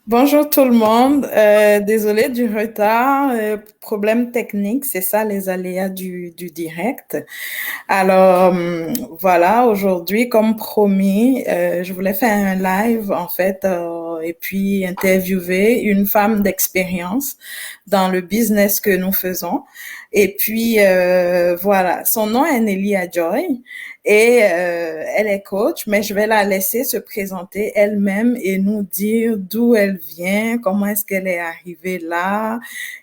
Bonjour tout le monde. Désolée du retard. Problème technique, c'est ça les aléas du direct. Alors voilà, aujourd'hui, comme promis, je voulais faire un live en fait et puis interviewer une femme d'expérience dans le business que nous faisons. Et puis voilà, son nom est Nelly Ajoy et elle est coach, mais je vais la laisser se présenter elle-même et nous dire d'où elle vient, comment est-ce qu'elle est arrivée là.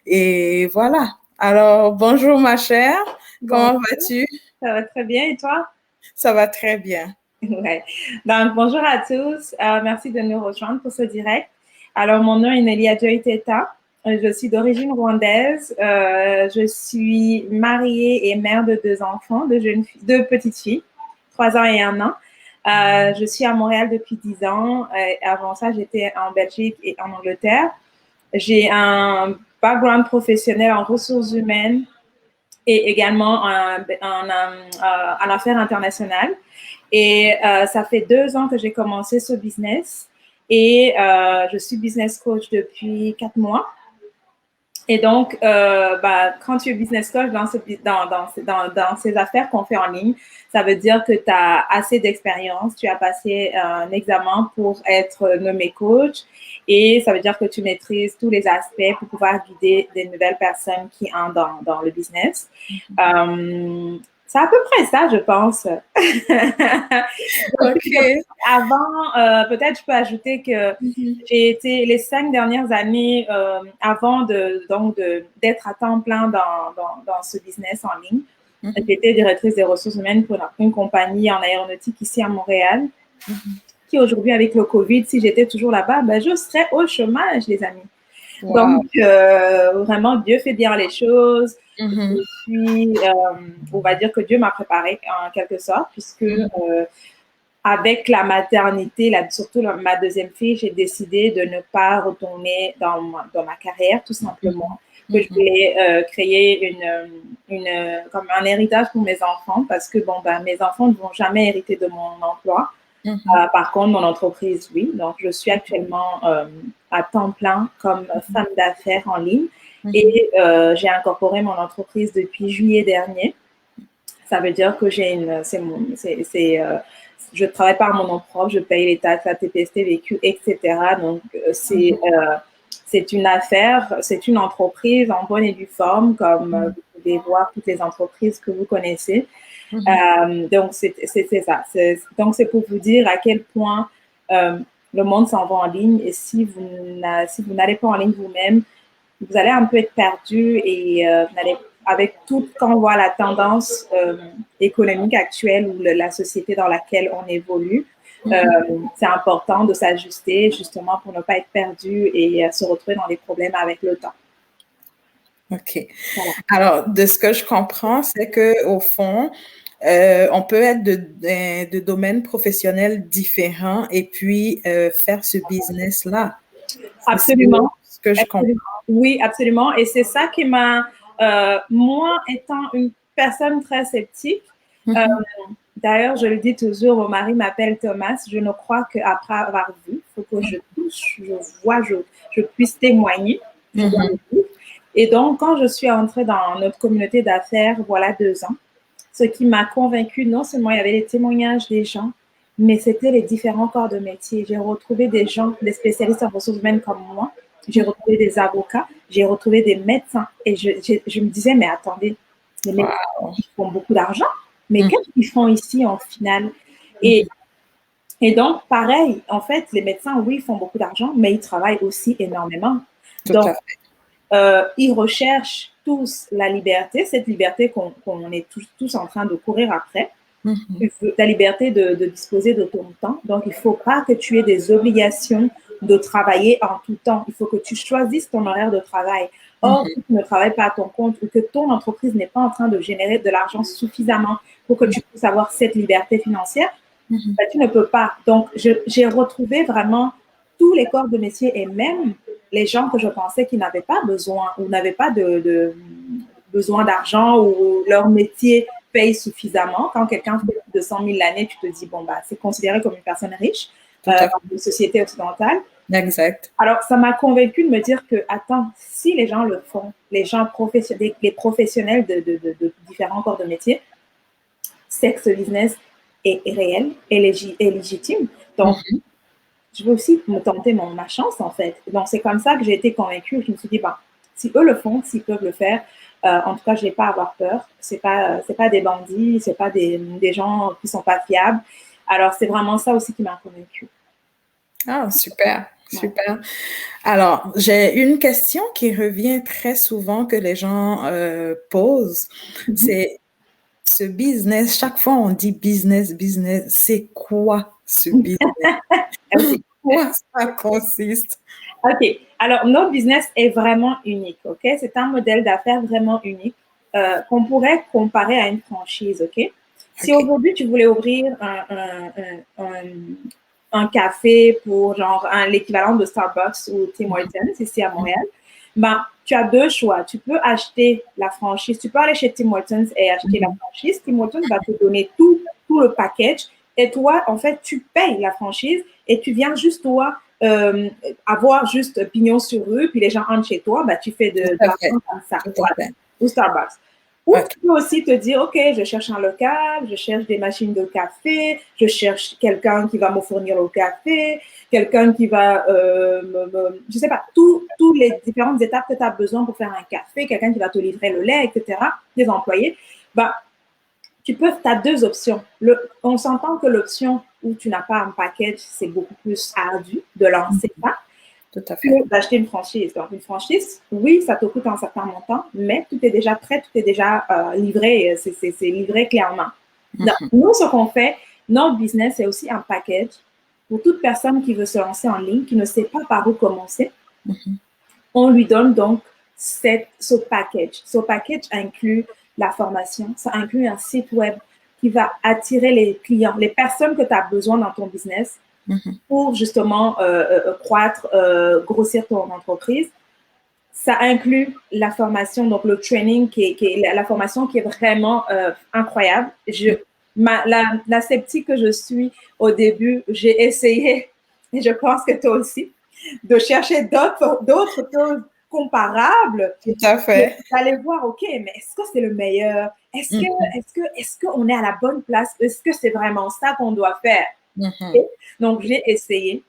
Et voilà. Alors, bonjour ma chère, Bon, comment vas-tu? ça va très bien et toi? Ça va très bien. Ouais. Donc, bonjour à tous. Merci de nous rejoindre pour ce direct. Alors, mon nom est Nelly Adjoy Teta. Je suis d'origine rwandaise. Je suis mariée et mère de deux enfants, deux petites filles, 3 ans et 1 an. Je suis à Montréal depuis 10 ans. Avant ça, j'étais en Belgique et en Angleterre. J'ai un background professionnel en ressources humaines et également en affaires internationales. Et ça fait 2 ans que j'ai commencé ce business et je suis business coach depuis 4 mois. Et donc, quand tu es business coach dans ces affaires qu'on fait en ligne, ça veut dire que tu as assez d'expérience, tu as passé un examen pour être nommé coach et ça veut dire que tu maîtrises tous les aspects pour pouvoir guider des nouvelles personnes qui entrent dans le business. C'est à peu près ça, je pense. OK. Avant, peut-être je peux ajouter que j'ai été les 5 dernières années avant d'être à temps plein dans ce business en ligne. J'étais directrice des ressources humaines pour une compagnie en aéronautique ici à Montréal, qui aujourd'hui, avec le COVID, si j'étais toujours là-bas, ben, je serais au chômage, les amis. Wow. Donc, vraiment, Dieu fait bien les choses. Et puis, on va dire que Dieu m'a préparée en quelque sorte, puisque avec la maternité, surtout ma deuxième fille, j'ai décidé de ne pas retourner dans ma carrière, tout simplement. Que je voulais créer comme un héritage pour mes enfants, parce que mes enfants ne vont jamais hériter de mon emploi. Par contre, mon entreprise, oui. Donc, je suis actuellement à temps plein comme femme d'affaires en ligne et j'ai incorporé mon entreprise depuis juillet dernier. Ça veut dire que je travaille par mon nom propre, je paye les taxes, la TPS, TVQ, etc. Donc, c'est une affaire, c'est une entreprise en bonne et due forme, comme vous pouvez voir toutes les entreprises que vous connaissez. Donc, c'est ça. Donc, c'est pour vous dire à quel point le monde s'en va en ligne et si vous n'allez pas en ligne vous-même, vous allez un peu être perdu et vous n'allez avec tout, quand on voit la tendance économique actuelle ou la société dans laquelle on évolue, c'est important de s'ajuster justement pour ne pas être perdu et se retrouver dans des problèmes avec le temps. OK. Voilà. Alors, de ce que je comprends, c'est qu'au fond, on peut être de domaines professionnels différents et puis faire ce business-là. Absolument. C'est ce que je comprends. Oui, absolument. Et c'est ça qui m'a, moi étant une personne très sceptique, d'ailleurs, je le dis toujours, mon mari m'appelle Thomas, je ne crois qu'après avoir vu, il faut que je touche, je vois, je puisse témoigner. Et donc, quand je suis entrée dans notre communauté d'affaires, voilà 2 ans, ce qui m'a convaincue, non seulement il y avait les témoignages des gens, mais c'était les différents corps de métier. J'ai retrouvé des gens, des spécialistes en ressources humaines comme moi, j'ai retrouvé des avocats, j'ai retrouvé des médecins. Et je me disais, mais attendez, les médecins, ils font beaucoup d'argent, mais qu'est-ce qu'ils font ici en final? Et donc, pareil, en fait, les médecins, oui, font beaucoup d'argent, mais ils travaillent aussi énormément. Donc, ils recherchent tous la liberté, cette liberté qu'on est tous en train de courir après. La liberté de disposer de ton temps. Donc, il ne faut pas que tu aies des obligations de travailler en tout temps. Il faut que tu choisisses ton horaire de travail. Or, si tu ne travailles pas à ton compte ou que ton entreprise n'est pas en train de générer de l'argent suffisamment pour que tu puisses avoir cette liberté financière, ben, tu ne peux pas. Donc, j'ai retrouvé vraiment tous les corps de métier et même les gens que je pensais qu'ils n'avaient pas besoin ou n'avaient pas besoin d'argent ou leur métier paye suffisamment. Quand quelqu'un fait plus de 100 000 l'année, tu te dis, bon, bah, c'est considéré comme une personne riche. dans les sociétés occidentales. Exact. Alors, ça m'a convaincue de me dire que, attends, si les gens le font, les professionnels de différents corps de métier, c'est que ce business est réel, est légitime. Donc, je veux aussi me tenter ma chance, en fait. Donc, c'est comme ça que j'ai été convaincue. Je me suis dit, bah, si eux le font, s'ils peuvent le faire, en tout cas, je n'ai pas à avoir peur. C'est pas des bandits, c'est pas des gens qui sont pas fiables. Alors, c'est vraiment ça aussi qui m'a convaincue. Ah, super, super. Alors, j'ai une question qui revient très souvent que les gens posent. C'est ce business. Chaque fois, on dit business, business. C'est quoi ce business? Quoi ça consiste? OK. Alors, notre business est vraiment unique, OK? C'est un modèle d'affaires vraiment unique qu'on pourrait comparer à une franchise, OK? Si aujourd'hui, tu voulais ouvrir un café pour genre l'équivalent de Starbucks ou Tim Hortons ici à Montréal, ben, tu as deux choix. Tu peux acheter la franchise. Tu peux aller chez Tim Hortons et acheter la franchise. Tim Hortons va te donner tout le package. Et toi, en fait, tu payes la franchise et tu viens juste, toi, avoir juste pignon sur rue, puis les gens entrent chez toi, bah, tu fais de l'argent comme ça. Voilà. Ou Starbucks. Ou tu peux aussi te dire, OK, je cherche un local, je cherche des machines de café, je cherche quelqu'un qui va me fournir le café, quelqu'un qui va, je sais pas, toutes les différentes étapes que tu as besoin pour faire un café, quelqu'un qui va te livrer le lait, etc., des employés. Bah, tu as deux options. On s'entend que l'option où tu n'as pas un package, c'est beaucoup plus ardu de lancer ça. Tout à fait. D'acheter une franchise. Donc, une franchise, oui, ça te coûte un certain montant, mais tout est déjà prêt, tout est déjà livré, c'est livré clairement. Donc, nous, ce qu'on fait, notre business, c'est aussi un package pour toute personne qui veut se lancer en ligne, qui ne sait pas par où commencer. On lui donne donc ce package. Ce package inclut la formation, ça inclut un site web qui va attirer les clients, les personnes que tu as besoin dans ton business pour justement croître, grossir ton entreprise. Ça inclut la formation, donc le training, qui est la formation qui est vraiment incroyable. La sceptique que je suis au début, j'ai essayé, et je pense que toi aussi, de chercher d'autres choses comparables. Tout à fait. D'aller voir, OK, mais est-ce que c'est le meilleur? Est-ce qu'on est à la bonne place? Est-ce que c'est vraiment ça qu'on doit faire? Donc, j'ai essayé.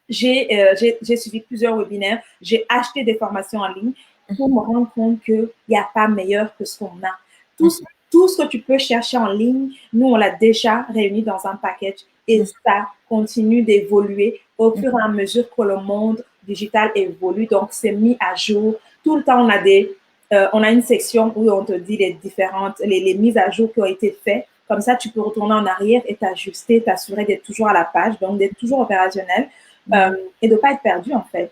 J'ai suivi plusieurs webinaires. J'ai acheté des formations en ligne pour me rendre compte qu'il n'y a pas meilleur que ce qu'on a. Tout ce que tu peux chercher en ligne, nous, on l'a déjà réuni dans un package et ça continue d'évoluer au fur et à mesure que le monde digital évolue. Donc, c'est mis à jour. Tout le temps, on a une section où on te dit les mises à jour qui ont été faites. Comme ça, tu peux retourner en arrière et t'ajuster, t'assurer d'être toujours à la page, donc d'être toujours opérationnel et de ne pas être perdu, en fait.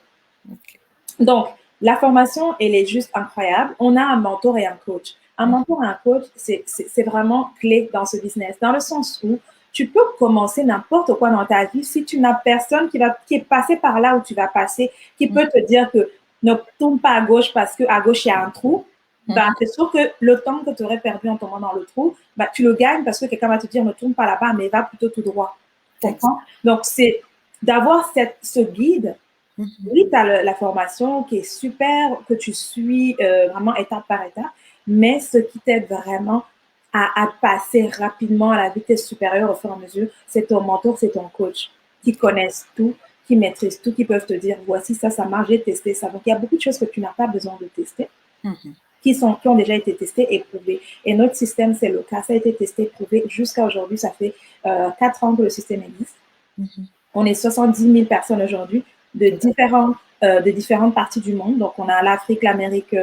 Donc, la formation, elle est juste incroyable. On a un mentor et un coach. Un mentor et un coach, c'est vraiment clé dans ce business, dans le sens où tu peux commencer n'importe quoi dans ta vie si tu n'as personne qui est passé par là où tu vas passer, qui peut te dire que ne tourne pas à gauche parce qu'à gauche, il y a un trou. Ben, c'est sûr que le temps que tu aurais perdu en tombant dans le trou, ben, tu le gagnes parce que quelqu'un va te dire ne tourne pas là-bas, mais va plutôt tout droit. Donc, c'est d'avoir ce guide. Oui, tu as la formation qui est super, que tu suis vraiment étape par étape, mais ce qui t'aide vraiment à passer rapidement à la vitesse supérieure au fur et à mesure, c'est ton mentor, c'est ton coach qui connaissent tout, qui maîtrisent tout, qui peuvent te dire voici ça marche, j'ai testé ça. Donc, il y a beaucoup de choses que tu n'as pas besoin de tester. Qui ont déjà été testés et prouvés. Et notre système, c'est le cas. Ça a été testé, prouvé. Jusqu'à aujourd'hui, ça fait 4 ans que le système existe. On est 70 000 personnes aujourd'hui de différentes parties du monde. Donc, on a l'Afrique, l'Amérique,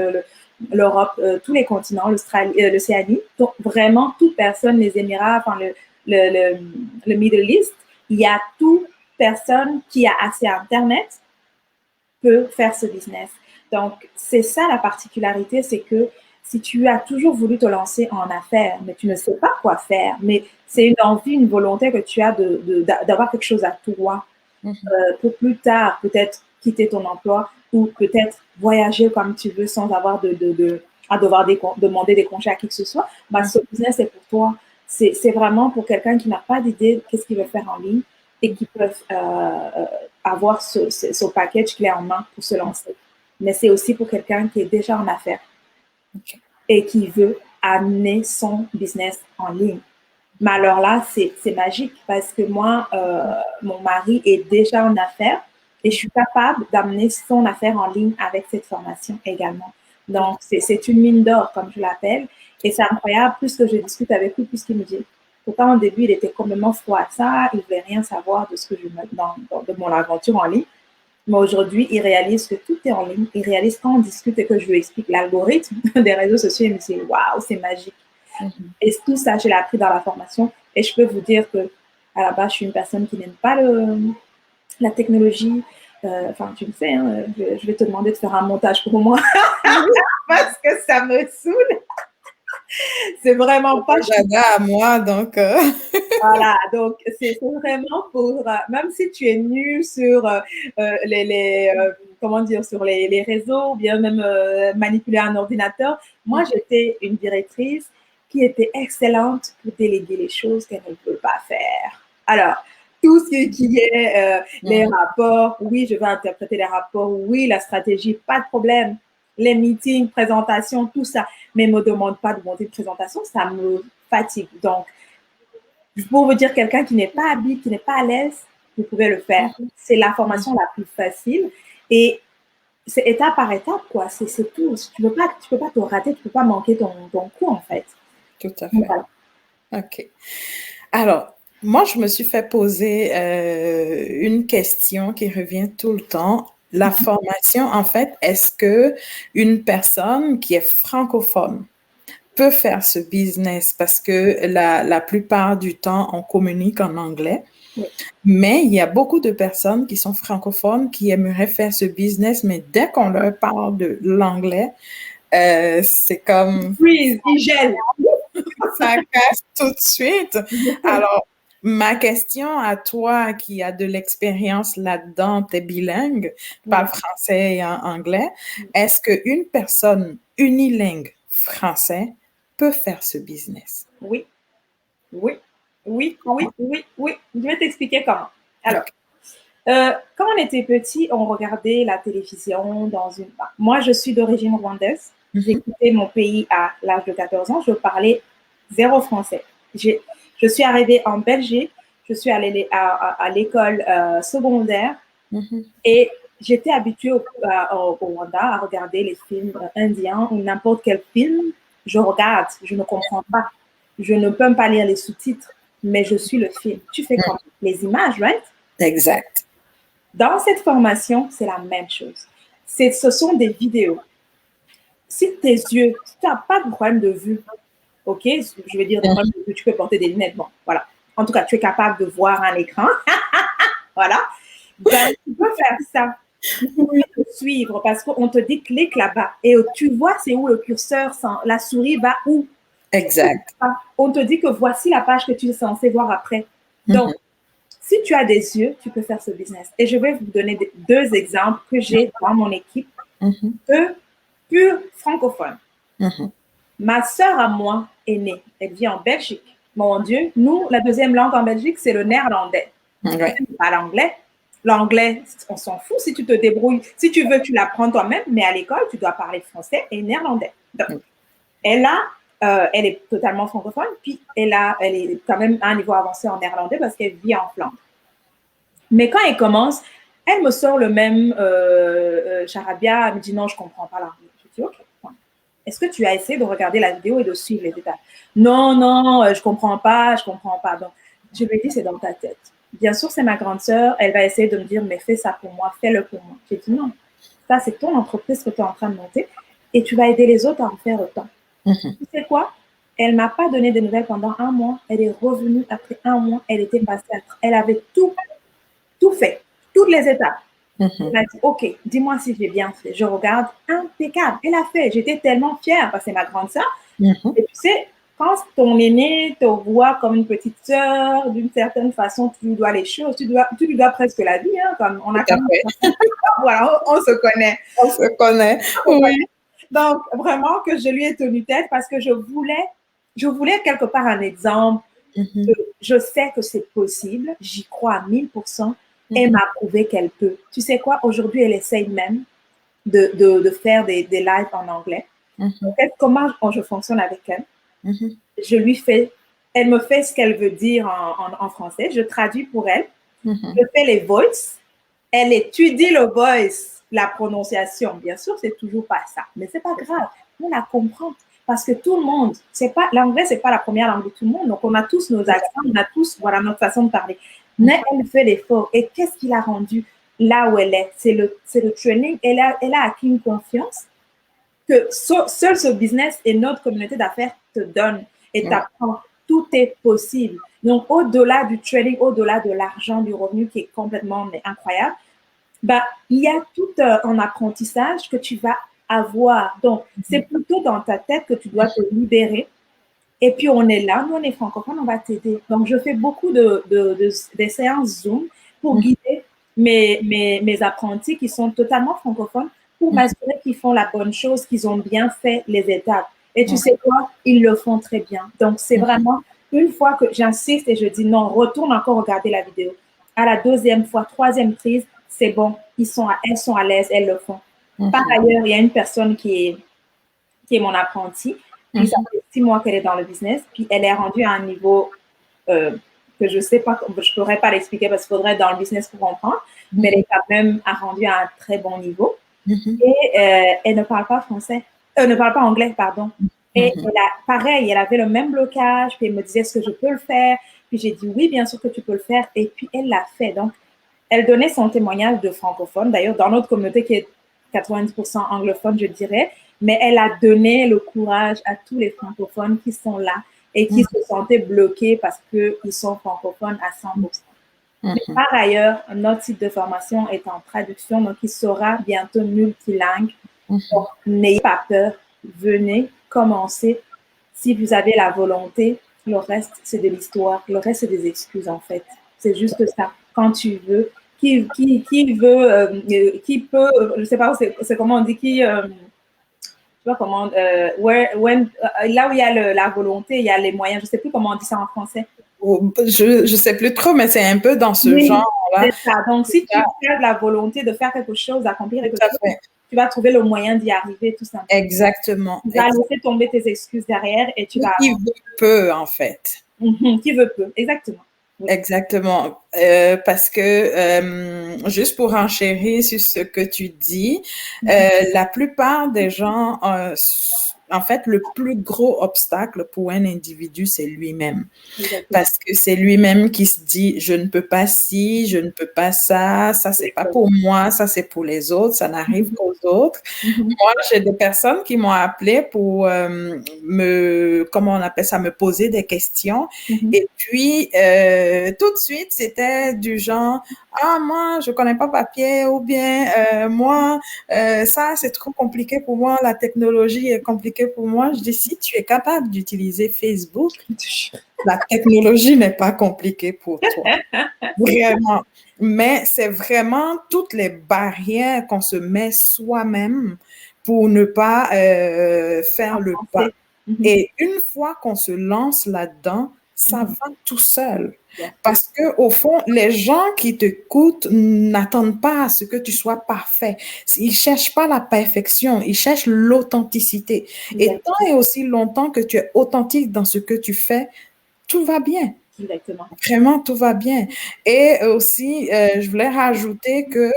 l'Europe, tous les continents, l'Océanie. Donc, vraiment, toute personne, les Émirats, enfin, le Middle East, il y a toute personne qui a accès à Internet peut faire ce business. Donc, c'est ça la particularité, c'est que si tu as toujours voulu te lancer en affaires, mais tu ne sais pas quoi faire, mais c'est une envie, une volonté que tu as d'avoir quelque chose à toi pour plus tard, peut-être quitter ton emploi ou peut-être voyager comme tu veux sans avoir à devoir demander des congés à qui que ce soit, bah, ce business est pour toi. C'est vraiment pour quelqu'un qui n'a pas d'idée de qu'est-ce qu'il veut faire en ligne et qui peuvent avoir ce package clé en main pour se lancer. Mais c'est aussi pour quelqu'un qui est déjà en affaires et qui veut amener son business en ligne. Mais alors là, c'est magique parce que moi, mon mari est déjà en affaires et je suis capable d'amener son affaire en ligne avec cette formation également. Donc, c'est une mine d'or, comme je l'appelle. Et c'est incroyable, plus que je discute avec lui, plus qu'il me dit. Pourtant, au début, il était complètement froid à ça. Il ne voulait rien savoir de ce que je de mon aventure en ligne. Mais aujourd'hui, il réalise que tout est en ligne. Il réalise quand on discute et que je lui explique l'algorithme des réseaux sociaux, il me dit waouh, c'est magique. Et tout ça, je l'ai appris dans la formation. Et je peux vous dire que à la base, je suis une personne qui n'aime pas la technologie. Enfin, tu le sais, hein, je vais te demander de faire un montage pour moi parce que ça me saoule. C'est vraiment pas. À moi, donc. Voilà, donc c'est vraiment pour, même si tu es nul sur comment dire, sur les réseaux, ou bien même manipuler un ordinateur, moi j'étais une directrice qui était excellente pour déléguer les choses qu'elle ne peut pas faire. Alors, tout ce qui est les rapports, oui, je vais interpréter les rapports, oui, la stratégie, pas de problème. Les meetings, présentations, tout ça. Mais ne me demande pas de monter une présentation, ça me fatigue. Donc, pour vous dire, quelqu'un qui n'est pas habile, qui n'est pas à l'aise, vous pouvez le faire. C'est la formation la plus facile et c'est étape par étape, quoi. C'est tout. Tu peux pas te rater, tu peux pas manquer ton coup, en fait. Tout à fait. Voilà. OK. Alors, moi, je me suis fait poser une question qui revient tout le temps. La formation, en fait, est-ce que une personne qui est francophone peut faire ce business? Parce que la plupart du temps, on communique en anglais. Oui. Mais il y a beaucoup de personnes qui sont francophones qui aimeraient faire ce business, mais dès qu'on leur parle de l'anglais, c'est comme... Oui, ils gèlent. Ça casse tout de suite. Alors, ma question à toi qui a de l'expérience là-dedans, tu es bilingue, parle français et anglais, est-ce qu'une personne unilingue français peut faire ce business? Oui, oui, oui, oui, oui, oui. Je vais t'expliquer comment. Alors, quand on était petit, on regardait la télévision dans une... Moi, je suis d'origine rwandaise. J'ai quitté mon pays à l'âge de 14 ans. Je parlais zéro français. Je suis arrivée en Belgique. Je suis allée à l'école secondaire et j'étais habituée au Rwanda à regarder les films indiens ou n'importe quel film. Je regarde, je ne comprends pas. Je ne peux pas lire les sous-titres, mais je suis le film. Tu fais comme les images, right? Exact. Dans cette formation, c'est la même chose. Ce sont des vidéos. Si tes yeux, si tu n'as pas de problème de vue, ok, je veux dire des problèmes de vue, tu peux porter des lunettes, bon, voilà. En tout cas, tu es capable de voir un écran, voilà. Ben, tu peux faire ça. Tu peux te suivre parce qu'on te dit clique là-bas et tu vois c'est où le curseur, la souris va où. Exact. On te dit que voici la page que tu es censé voir après. Donc, si tu as des yeux, tu peux faire ce business. Et je vais vous donner deux exemples que j'ai dans mon équipe de purs francophones. Ma sœur à moi est née. Elle vit en Belgique. Mon Dieu, nous, la deuxième langue en Belgique, c'est le néerlandais. Pas l'anglais. L'anglais, on s'en fout si tu te débrouilles. Si tu veux, tu l'apprends toi-même, mais à l'école, tu dois parler français et néerlandais. Donc, elle est totalement francophone, puis elle est quand même à un niveau avancé en néerlandais parce qu'elle vit en Flandre. Mais quand elle commence, elle me sort le même charabia, elle me dit non, je ne comprends pas l'anglais. Je dis ok. Est-ce que tu as essayé de regarder la vidéo et de suivre les détails? Non, non, je ne comprends pas, je ne comprends pas. Donc, je lui ai dit, c'est dans ta tête. Bien sûr, c'est ma grande sœur, elle va essayer de me dire, mais fais ça pour moi, fais-le pour moi. J'ai dit non, ça c'est ton entreprise que tu es en train de monter et tu vas aider les autres à en faire autant. Tu sais quoi? Elle ne m'a pas donné de nouvelles pendant un mois. Elle est revenue après un mois. Elle était passée elle avait tout fait, toutes les étapes. Elle m'a dit, ok, dis-moi si j'ai bien fait. Je regarde, impeccable. Elle a fait. J'étais tellement fière parce que c'est ma grande sœur. Et tu sais, quand ton aîné te voit comme une petite sœur, d'une certaine façon, tu lui dois les choses, tu lui dois presque la vie. Hein, comme on a voilà, on se connaît. On se connaît. Oui. Donc, vraiment que je lui ai tenu tête parce que je voulais quelque part un exemple. Je sais que c'est possible, j'y crois à 1000%. Elle m'a prouvé qu'elle peut. Tu sais quoi, aujourd'hui, elle essaye même de faire des lives en anglais. Comment je fonctionne avec elle? Je lui fais, elle me fait ce qu'elle veut dire en français, je traduis pour elle, je fais les voices, elle étudie le voice, la prononciation. Bien sûr, c'est toujours pas ça, mais c'est pas grave, on la comprend. Parce que tout le monde, c'est pas, l'anglais, c'est pas la première langue de tout le monde. Donc, on a tous nos accents, on a tous, voilà, notre façon de parler. Mais elle fait l'effort. Et qu'est-ce qui l'a rendue là où elle est? C'est le training. Elle a acquis une confiance que seul ce business et notre communauté d'affaires te donne et t'apprend. Tout est possible. Donc, au-delà du trading, au-delà de l'argent, du revenu qui est complètement incroyable, bah, il y a tout un apprentissage que tu vas avoir. Donc, c'est plutôt dans ta tête que tu dois te libérer. Et puis, on est là, nous, on est francophones, on va t'aider. Donc, je fais beaucoup des séances Zoom pour guider mes apprentis qui sont totalement francophones pour m'assurer qu'ils font la bonne chose, qu'ils ont bien fait les étapes. Et tu sais quoi? Ils le font très bien. Donc, c'est vraiment, une fois que j'insiste et je dis non, retourne encore regarder la vidéo. À la deuxième fois, troisième prise, c'est bon. Elles sont à l'aise, elles le font. Par ailleurs, il y a une personne qui est mon apprentie. Puis ça fait 6 mois qu'elle est dans le business. Puis elle est rendue à un niveau que je sais pas, je pourrais pas l'expliquer parce qu'il faudrait être dans le business pour comprendre. Mais elle est quand même rendue à un très bon niveau. Et elle ne parle pas français. Ne parle pas anglais, pardon. Et pareil, elle avait le même blocage. Puis elle me disait, est-ce que je peux le faire? Puis j'ai dit, oui, bien sûr que tu peux le faire. Et puis elle l'a fait. Donc, elle donnait son témoignage de francophone. D'ailleurs, dans notre communauté qui est 90% anglophone, je dirais, mais elle a donné le courage à tous les francophones qui sont là et qui se sentaient bloqués parce qu'ils sont francophones à 100%. Mais par ailleurs, notre site de formation est en traduction, donc il sera bientôt multilingue. Donc, n'ayez pas peur, venez, commencez. Si vous avez la volonté, le reste, c'est de l'histoire. Le reste, c'est des excuses, en fait. C'est juste ça. Quand tu veux, qui veut, qui peut, je sais pas, c'est comment on dit, tu vois comment, là où il y a la volonté, il y a les moyens. Je sais plus comment on dit ça en français. Je sais plus trop, mais c'est un peu dans ce genre-là. C'est ça. Donc, si tu as la volonté de faire quelque chose, d'accomplir quelque chose, tu vas trouver le moyen d'y arriver, tout simplement. Exactement. Tu vas laisser tomber tes excuses derrière et tu vas... Qui veut peut, en fait. Qui veut peut, exactement. Oui. Exactement. Parce que, juste pour enchérir sur ce que tu dis, la plupart des gens, en fait, le plus gros obstacle pour un individu, c'est lui-même. Parce que c'est lui-même qui se dit, je ne peux pas ci, je ne peux pas ça, ça c'est pas pour moi, ça c'est pour les autres, ça n'arrive qu'aux autres. Moi, j'ai des personnes qui m'ont appelé pour comment on appelle ça, me poser des questions. Et puis, tout de suite, c'était du genre, ah, moi, je connais pas papier, ou bien, moi, ça, c'est trop compliqué pour moi, la technologie est compliquée pour moi. Je dis, si tu es capable d'utiliser Facebook, la technologie n'est pas compliquée pour toi. Vraiment. Mais c'est vraiment toutes les barrières qu'on se met soi-même pour ne pas faire le pas. Et une fois qu'on se lance là-dedans, ça va tout seul. Parce que au fond, les gens qui t'écoutent n'attendent pas à ce que tu sois parfait. Ils cherchent pas la perfection, ils cherchent l'authenticité. Et tant et aussi longtemps que tu es authentique dans ce que tu fais, tout va bien. Exactement. Vraiment, tout va bien. Et aussi, je voulais rajouter que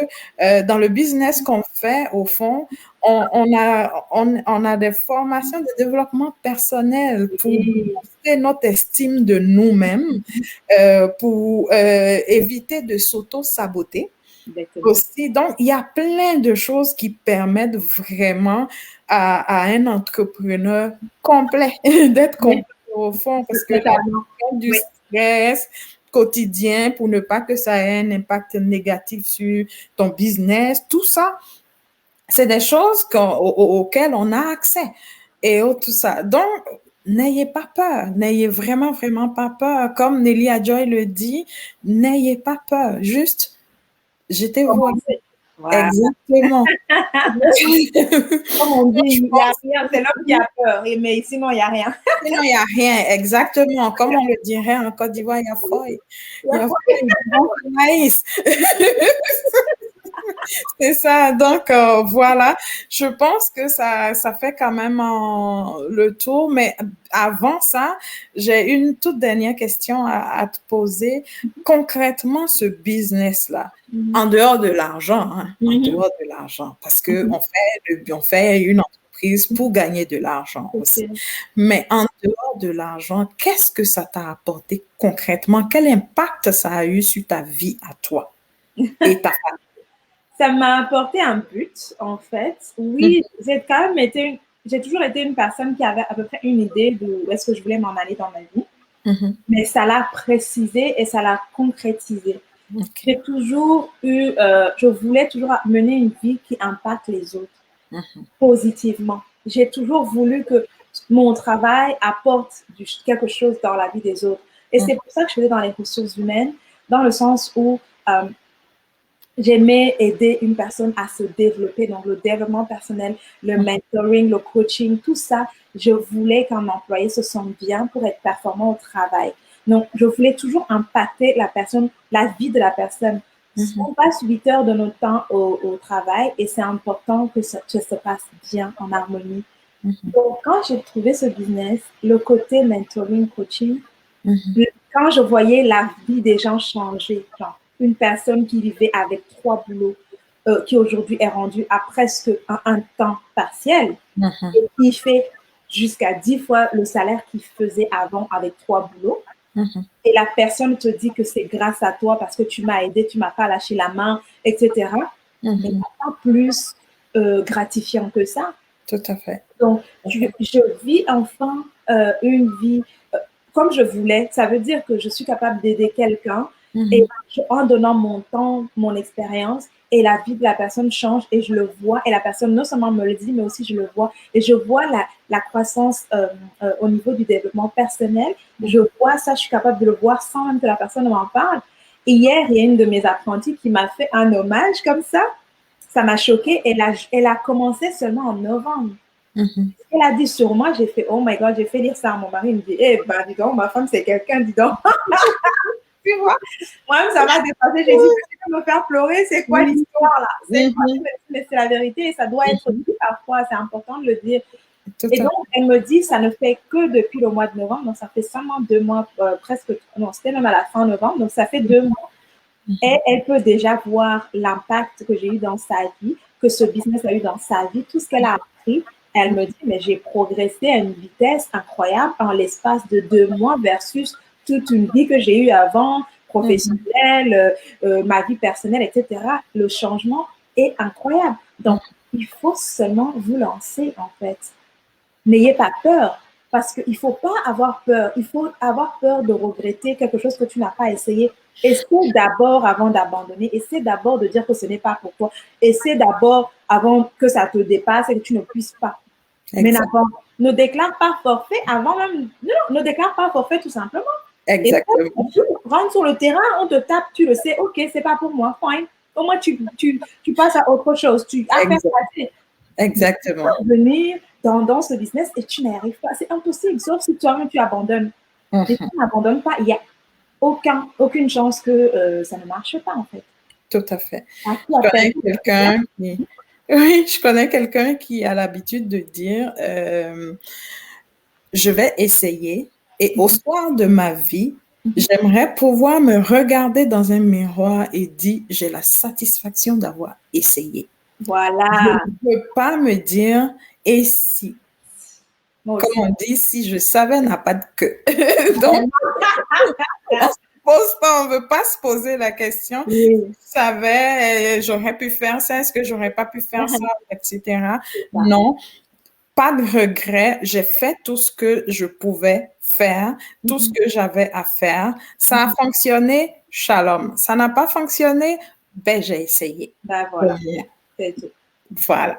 dans le business qu'on fait, au fond, on a des formations de développement personnel pour booster notre estime de nous-mêmes, pour éviter de s'auto-saboter. Aussi, donc, il y a plein de choses qui permettent vraiment à un entrepreneur complet d'être complet au fond, parce que du stress quotidien pour ne pas que ça ait un impact négatif sur ton business, tout ça, c'est des choses auxquelles on a accès et tout ça. Donc, n'ayez pas peur, n'ayez vraiment, vraiment pas peur. Comme Nelly Adjoy le dit, n'ayez pas peur, juste jetez-vous. Voilà. Exactement. Comme on dit, Donc, je il n'y a pense rien, c'est l'homme qui a peur, mais sinon, il n'y a rien. sinon, il n'y a rien, exactement. Comme on le dirait en Côte d'Ivoire, il y a foy. Il y a foy, donc, nice. C'est ça. Donc, voilà. Je pense que ça fait quand même le tour. Mais avant ça, j'ai une toute dernière question à te poser. Concrètement, ce business-là, en dehors de l'argent, hein, en Mhm. dehors de l'argent, parce que Mhm. on fait une entreprise pour gagner de l'argent aussi. Ok. Mais en dehors de l'argent, qu'est-ce que ça t'a apporté concrètement? Quel impact ça a eu sur ta vie à toi et ta Ça m'a apporté un but, en fait. Oui, famille? j'ai toujours été une personne qui avait à peu près une idée de où est-ce que je voulais m'en aller dans ma vie, Mhm. mais ça l'a précisé et ça l'a concrétisé. OK. J'ai toujours eu, je voulais toujours mener une vie qui impacte les autres Mhm. positivement. J'ai toujours voulu que mon travail apporte quelque chose dans la vie des autres. Et c'est Mhm. pour ça que je faisais dans les ressources humaines, dans le sens où j'aimais aider une personne à se développer, donc le développement personnel, le mentoring, le coaching, tout ça. Je voulais qu'un employé se sente bien pour être performant au travail. Donc, je voulais toujours impacter la personne, la vie de la personne. Mhm. On passe 8 heures de notre temps au travail et c'est important que ça se passe bien, en harmonie. Mhm. Donc, quand j'ai trouvé ce business, le côté mentoring, coaching, Mhm. quand je voyais la vie des gens changer, genre une personne qui vivait avec 3 boulots, qui aujourd'hui est rendue à presque un temps partiel, Mhm. et qui fait jusqu'à 10 fois le salaire qu'il faisait avant avec 3 boulots. Mhm. Et la personne te dit que c'est grâce à toi parce que tu m'as aidé, tu m'as pas lâché la main, etc. Mais il n'y Mhm. a pas plus gratifiant que ça. Tout à fait. Donc, je vis enfin une vie comme je voulais. Ça veut dire que je suis capable d'aider quelqu'un et Mhm. en donnant mon temps, mon expérience, et la vie de la personne change et je le vois. Et la personne non seulement me le dit, mais aussi je le vois. Et je vois la croissance au niveau du développement personnel. Je vois ça, je suis capable de le voir sans même que la personne m'en parle. Et hier, il y a une de mes apprenties qui m'a fait un hommage comme ça. Ça m'a choquée. Elle a commencé seulement en novembre. Mhm. Elle a dit sur moi, j'ai fait, oh my God, j'ai fait lire ça à mon mari. Il me dit, eh ben, dis donc, ma femme, c'est quelqu'un, dis donc. Tu vois, moi-même, ça m'a dépassé. J'ai dit, tu veux me faire pleurer, c'est quoi Mhm. l'histoire là? C'est quoi? Mhm. Mais c'est la vérité et ça doit être Mhm. dit parfois, c'est important de le dire. Tout Et à donc, elle me dit, ça ne fait que depuis le mois de novembre, donc ça fait seulement 2 mois, presque, non, c'était même à la fin novembre, donc ça fait 2 mois. Et elle peut déjà voir l'impact que j'ai eu dans sa vie, que ce business a eu dans sa vie, tout ce qu'elle a appris. Elle me dit, mais j'ai progressé à une vitesse incroyable en l'espace de 2 mois versus toute une vie que j'ai eue avant, fait. professionnelle, ma vie personnelle, etc. Le changement est incroyable. Donc, il faut seulement vous lancer, en fait. N'ayez pas peur, parce qu'il ne faut pas avoir peur. Il faut avoir peur de regretter quelque chose que tu n'as pas essayé. Essaie d'abord avant d'abandonner. Essaie d'abord de dire que ce n'est pas pour toi. Essaie d'abord avant que ça te dépasse et que tu ne puisses pas. Mais Exact. ne déclare pas forfait avant même. Non, ne déclare pas forfait tout simplement. Et Exactement. tu rentres sur le terrain, on te tape, tu le sais, ok, c'est pas pour moi, fine. Au moins, tu passes à autre chose. Tu as fait Exact. passer Exactement. venir dans ce business et tu n'y arrives pas. C'est impossible, sauf si toi-même tu abandonnes. Mais si Mhm. tu n'abandonnes pas, il n'y a aucune chance que ça ne marche pas, en fait. Tout à fait. À qui Je a connais perdu quelqu'un qui, oui, je connais quelqu'un qui a l'habitude de dire, je vais essayer et au soir de ma vie, j'aimerais pouvoir me regarder dans un miroir et dire, j'ai la satisfaction d'avoir essayé. Je Voilà. ne peux pas me dire, et si, Moi comme aussi. on dit, si je savais n'a pas de queue. Donc, on se pose pas, on veut pas se poser la question. Oui. Je savais, j'aurais pu faire ça, est-ce que j'aurais pas pu faire ça, etc. C'est ça. Non, pas de regret. J'ai fait tout ce que je pouvais faire, tout ce que j'avais à faire. Ça a fonctionné, shalom. Ça n'a pas fonctionné, ben j'ai essayé. Ben Au voilà, moins. c'est tout. Voilà.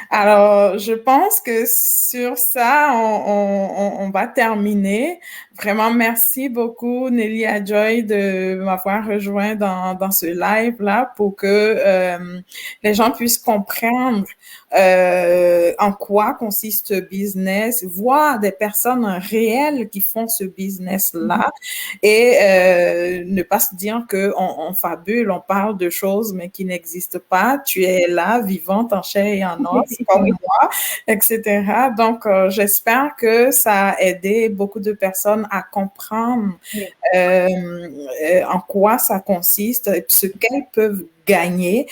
Alors, je pense que sur ça, on va terminer. Vraiment, merci beaucoup, Nelly Adjoy, de m'avoir rejoint dans ce live-là pour que les gens puissent comprendre en quoi consiste ce business, voir des personnes réelles qui font ce business-là et ne pas se dire qu'on fabule, on parle de choses mais qui n'existent pas. Tu es là, vivante, en chair et en os, comme moi, etc. Donc, j'espère que ça a aidé beaucoup de personnes à comprendre en quoi ça consiste et ce qu'elles peuvent gagner,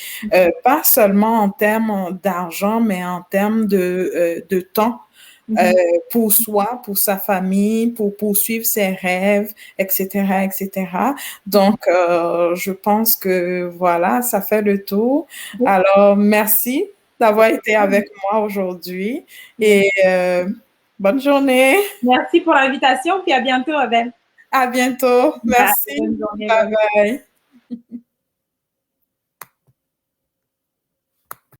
pas seulement en termes d'argent, mais en termes de temps. Pour soi, pour sa famille, pour poursuivre ses rêves, etc., etc. Donc, je pense que voilà, ça fait le tour. Alors, merci d'avoir été avec moi aujourd'hui et bonne journée. Merci pour l'invitation, puis à bientôt, Abel. À bientôt. Bye. Merci. Bonne journée. Bye bye.